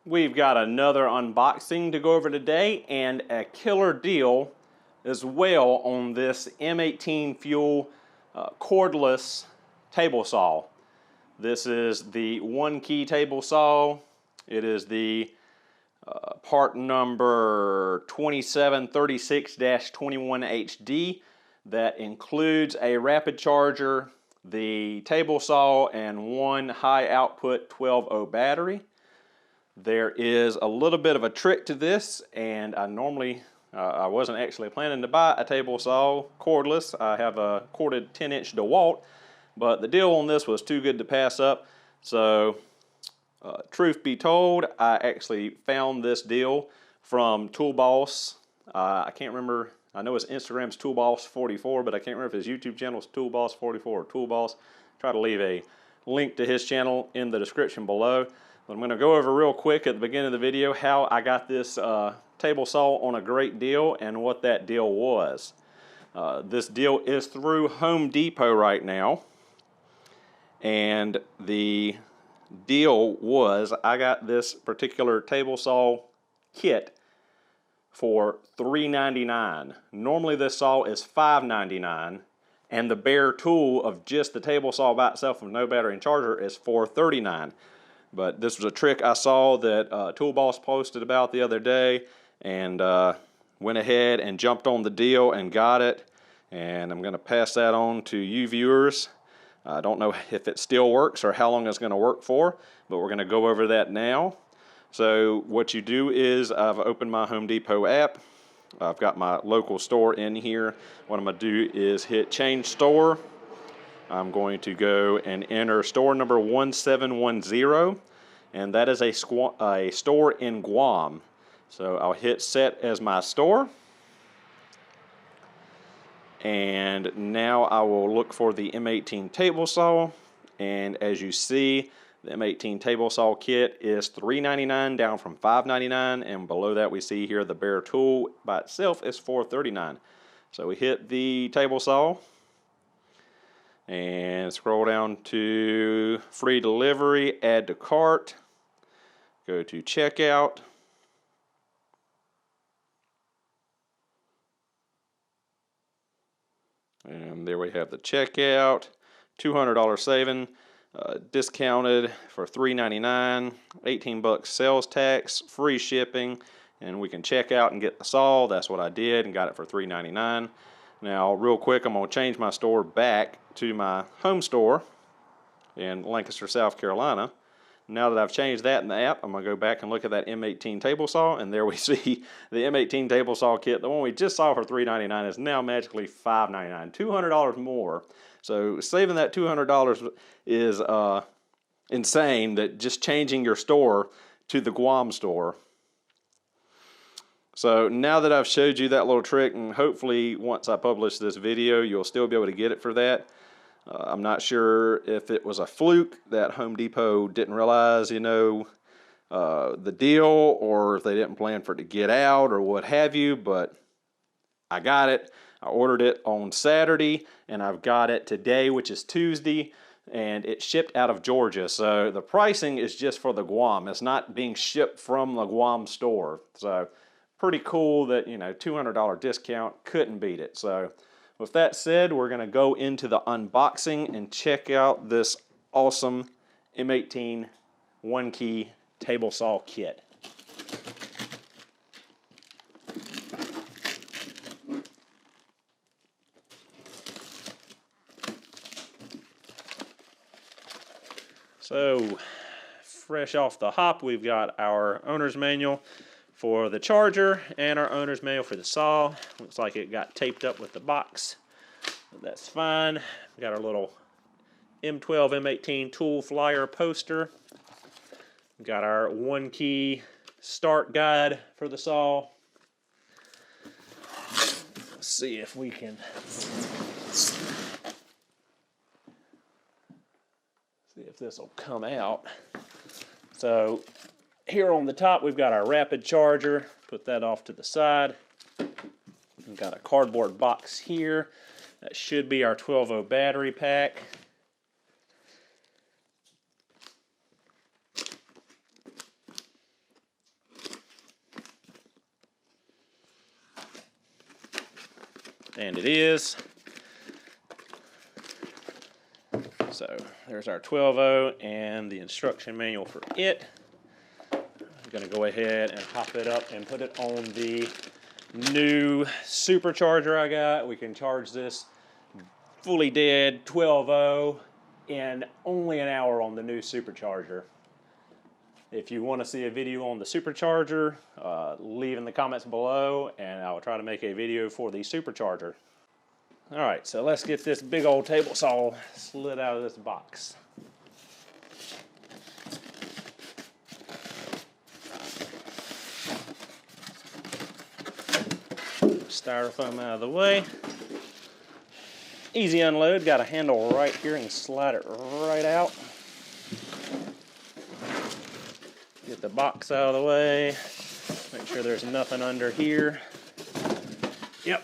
We've got another unboxing to go over today and a killer deal as well on this M18 fuel cordless table saw. This is the 1-key table saw. It is the part number 2736-21HD that includes a rapid charger, the table saw, and one high output 12-volt battery. There is a little bit of a trick to this, and I wasn't actually planning to buy a table saw cordless. I have a corded 10-inch DeWalt, but the deal on this was too good to pass up. So truth be told, I actually found this deal from Toolboss. I can't remember. I know his Instagram's Toolboss44, but I can't remember if his YouTube channel is Toolboss44 or Toolboss. Try to leave a link to his channel in the description below. But I'm going to go over real quick at the beginning of the video how I got this table saw on a great deal and what that deal was. This deal is through Home Depot right now, and the deal was I got this particular table saw kit for $3.99. Normally this saw is $5.99, and the bare tool of just the table saw by itself with no battery and charger is $4.39. But this was a trick I saw that Toolboss posted about the other day, and went ahead and jumped on the deal and got it. And I'm going to pass that on to you viewers. I don't know if it still works or how long it's going to work for, but we're going to go over that now. So what you do is I've opened my Home Depot app. I've got my local store in here. What I'm going to do is hit change store. I'm going to go and enter store number 1710, and that is a store in Guam. So I'll hit set as my store, and now I will look for the M18 table saw, and as you see, the M18 table saw kit is $3.99 down from $5.99, and below that we see here the bare tool by itself is $4.39. So we hit the table saw and scroll down to free delivery, add to cart, go to checkout, and there we have the checkout. $200 saving, discounted for $3.99, 18 bucks sales tax, free shipping, and we can check out and get the saw. That's what I did and got it for $3.99. Now, real quick, I'm going to change my store back to my home store in Lancaster, South Carolina. Now that I've changed that in the app, I'm going to go back and look at that M18 table saw, and there we see the M18 table saw kit. The one we just saw for $3.99 is now magically $5.99, $200 more. So saving that $200 is insane, that just changing your store to the Guam store. So now that I've showed you that little trick, and hopefully once I publish this video, you'll still be able to get it for that. I'm not sure if it was a fluke that Home Depot didn't realize, the deal, or if they didn't plan for it to get out or what have you, but I got it. I ordered it on Saturday, and I've got it today, which is Tuesday, and it shipped out of Georgia. So the pricing is just for the Guam. It's not being shipped from the Guam store. So pretty cool that, $200 discount, couldn't beat it. So with that said, we're going to go into the unboxing and check out this awesome M18 1-key table saw kit. So, fresh off the hop, we've got our owner's manual for the charger and our owner's manual for the saw. Looks like it got taped up with the box, but that's fine. We got our little M12 M18 tool flyer poster. We got our 1-key start guide for the saw. Let's see if we can see if this will come out. So here on the top, we've got our rapid charger. Put that off to the side. We've got a cardboard box here. That should be our 12-volt battery pack. and it is. So there's our 12-0 and the instruction manual for it. I'm going to go ahead and hop it up and put it on the new supercharger I got. We can charge this fully dead 12-0 in only an hour on the new supercharger. If you want to see a video on the supercharger, leave in the comments below and I'll try to make a video for the supercharger. Alright, so let's get this big old table saw slid out of this box. Styrofoam out of the way. Easy unload, got a handle right here and slide it right out. Get the box out of the way. Make sure there's nothing under here. Yep.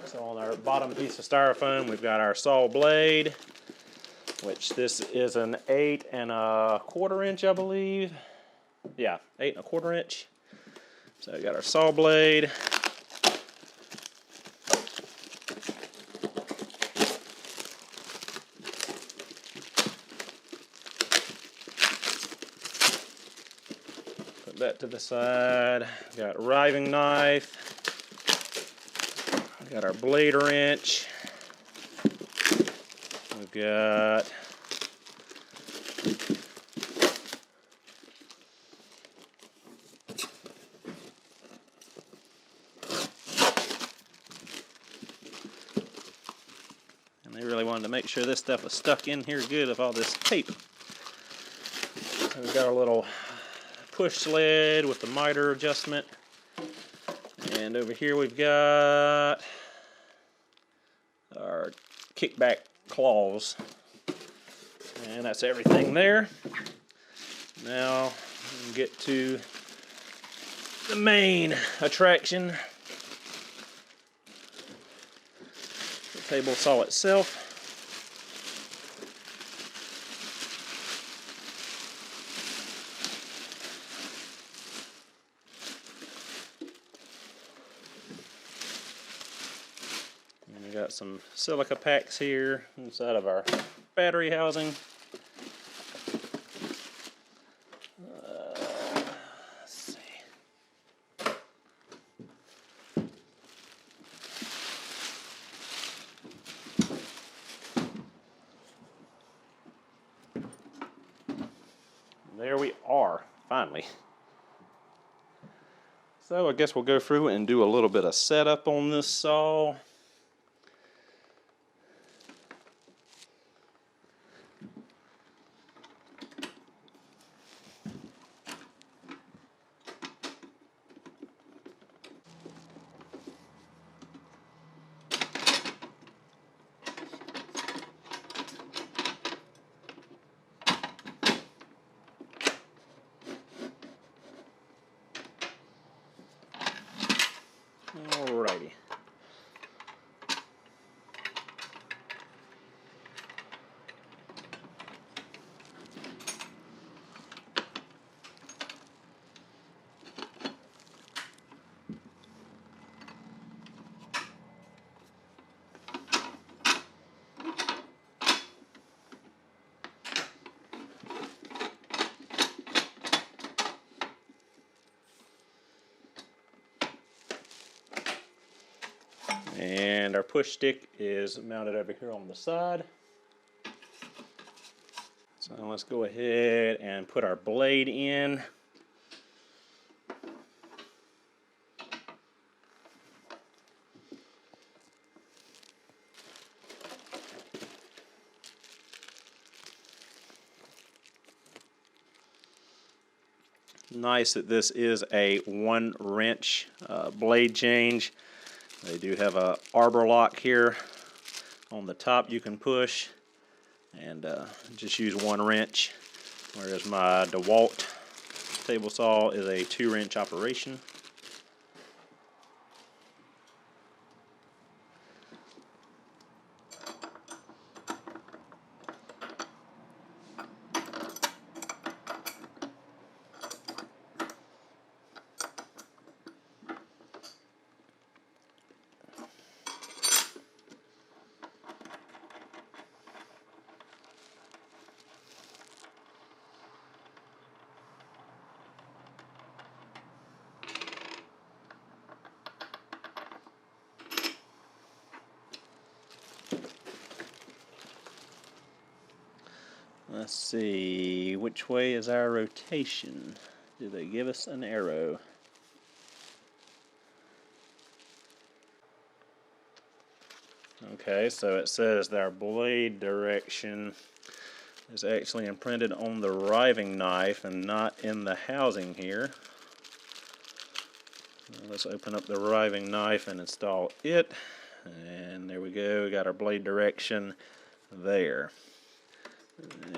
So on our bottom piece of styrofoam, we've got our saw blade, which this is an 8 1/4 inch, I believe. Yeah, 8 1/4 inch. So we got our saw blade. Put that to the side. Got a riving knife. Got our blade wrench. We've got and they really wanted to make sure this stuff was stuck in here good with all this tape. So we've got our little push sled with the miter adjustment. And over here we've got our kickback claws. And that's everything there. Now we can get to the main attraction. The table saw itself. Got some silica packs here inside of our battery housing. Let's see. There we are, finally. So I guess we'll go through and do a little bit of setup on this saw. Alrighty. And our push stick is mounted over here on the side. So let's go ahead and put our blade in. Nice that this is a 1 wrench blade change. They do have a arbor lock here on the top you can push, and just use 1 wrench, whereas my DeWalt table saw is a 2 wrench operation. Let's see, which way is our rotation? Do they give us an arrow? Okay, so it says that our blade direction is actually imprinted on the riving knife and not in the housing here. Let's open up the riving knife and install it. And there we go, we got our blade direction there.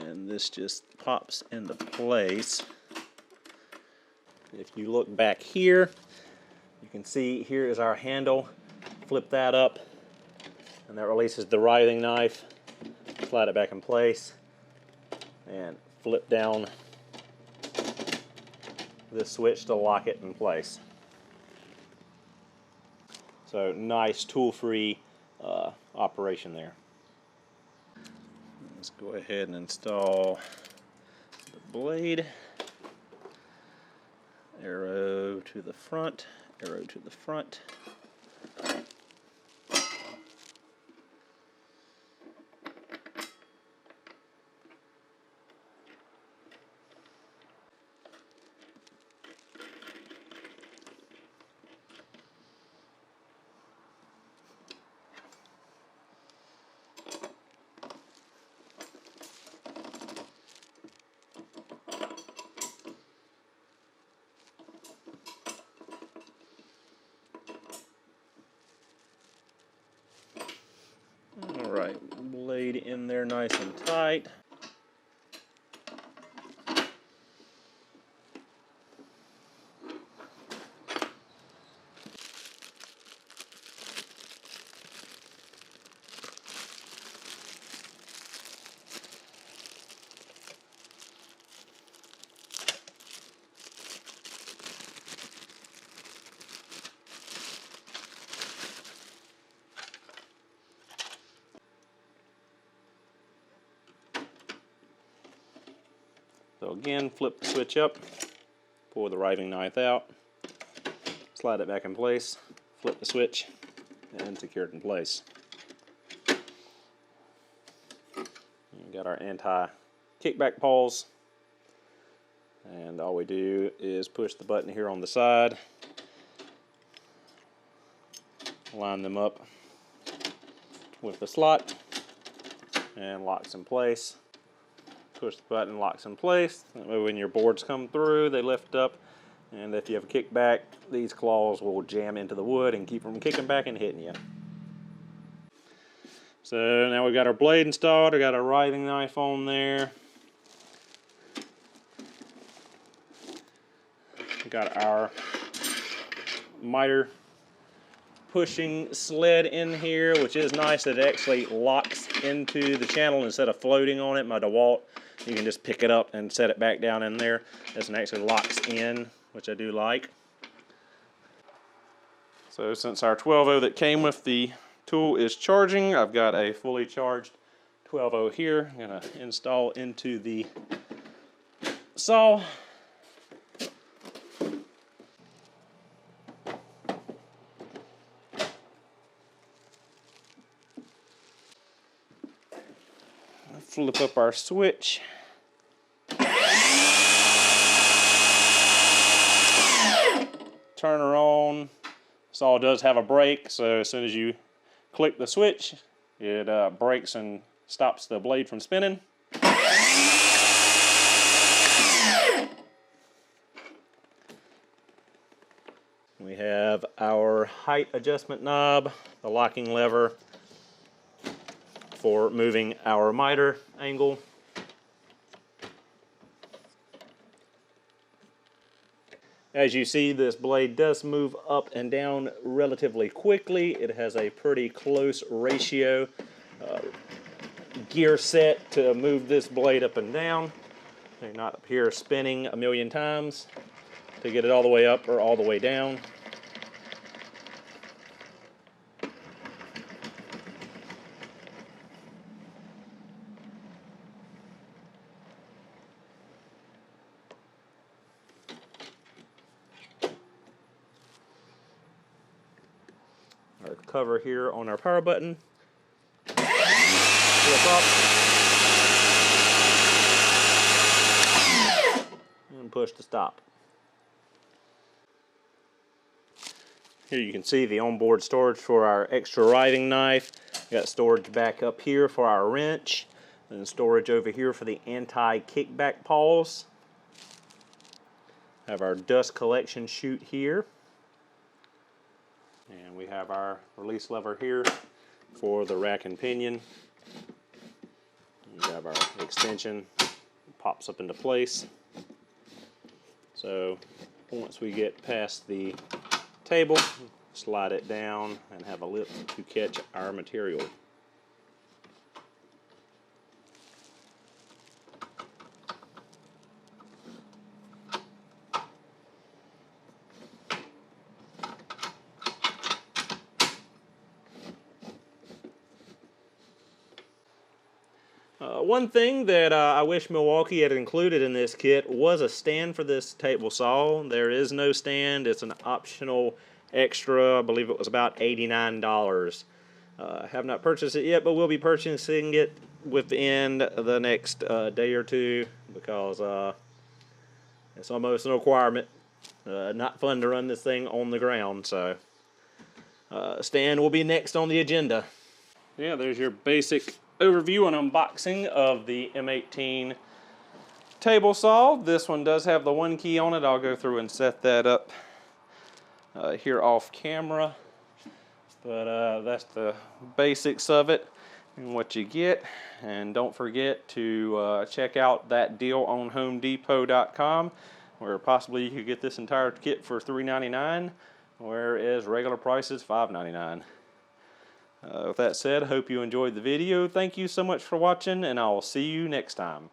And this just pops into place. If you look back here, you can see here is our handle. Flip that up, and that releases the riving knife. Slide it back in place, and flip down this switch to lock it in place. So nice tool-free operation there. Let's go ahead and install the blade. Arrow to the front, arrow to the front. Alright, blade in there nice and tight. So again, flip the switch up, pull the riving knife out, slide it back in place, flip the switch, and secure it in place. We've got our anti-kickback pawls, and all we do is push the button here on the side, line them up with the slot, and locks in place. Push the button, locks in place. That way when your boards come through, they lift up, and if you have a kickback, these claws will jam into the wood and keep from kicking back and hitting you. So now we've got our blade installed, we got our riving knife on there. We got our miter pushing sled in here, which is nice that it actually locks into the channel instead of floating on it. My DeWalt, you can just pick it up and set it back down in there. This one actually locks in, which I do like. So since our 12-0 that came with the tool is charging, I've got a fully charged 12-0 here. I'm going to install into the saw. Flip up our switch. Turn her on. Saw does have a brake, so as soon as you click the switch, it brakes and stops the blade from spinning. We have our height adjustment knob, the locking lever for moving our miter angle. As you see, this blade does move up and down relatively quickly. It has a pretty close ratio gear set to move this blade up and down. You're not up here spinning a million times to get it all the way up or all the way down. Our cover here on our power button. Flip up. push to stop. Here you can see the onboard storage for our extra riving knife. We got storage back up here for our wrench, and storage over here for the anti-kickback paws. Have our dust collection chute here. And we have our release lever here for the rack and pinion. We have our extension, pops up into place. So once we get past the table, slide it down and have a lip to catch our material. One thing that I wish Milwaukee had included in this kit was a stand for this table saw. There is no stand. It's an optional extra. I believe it was about $89. I have not purchased it yet, but we'll be purchasing it within the next day or two because it's almost a requirement. Not fun to run this thing on the ground, so stand will be next on the agenda. Yeah, there's your basic overview and unboxing of the M18 table saw. This one does have the one key on it. I'll go through and set that up here off camera. But that's the basics of it and what you get. And don't forget to check out that deal on HomeDepot.com where possibly you could get this entire kit for $3.99, whereas regular price is $5.99. With that said, I hope you enjoyed the video. Thank you so much for watching, and I will see you next time.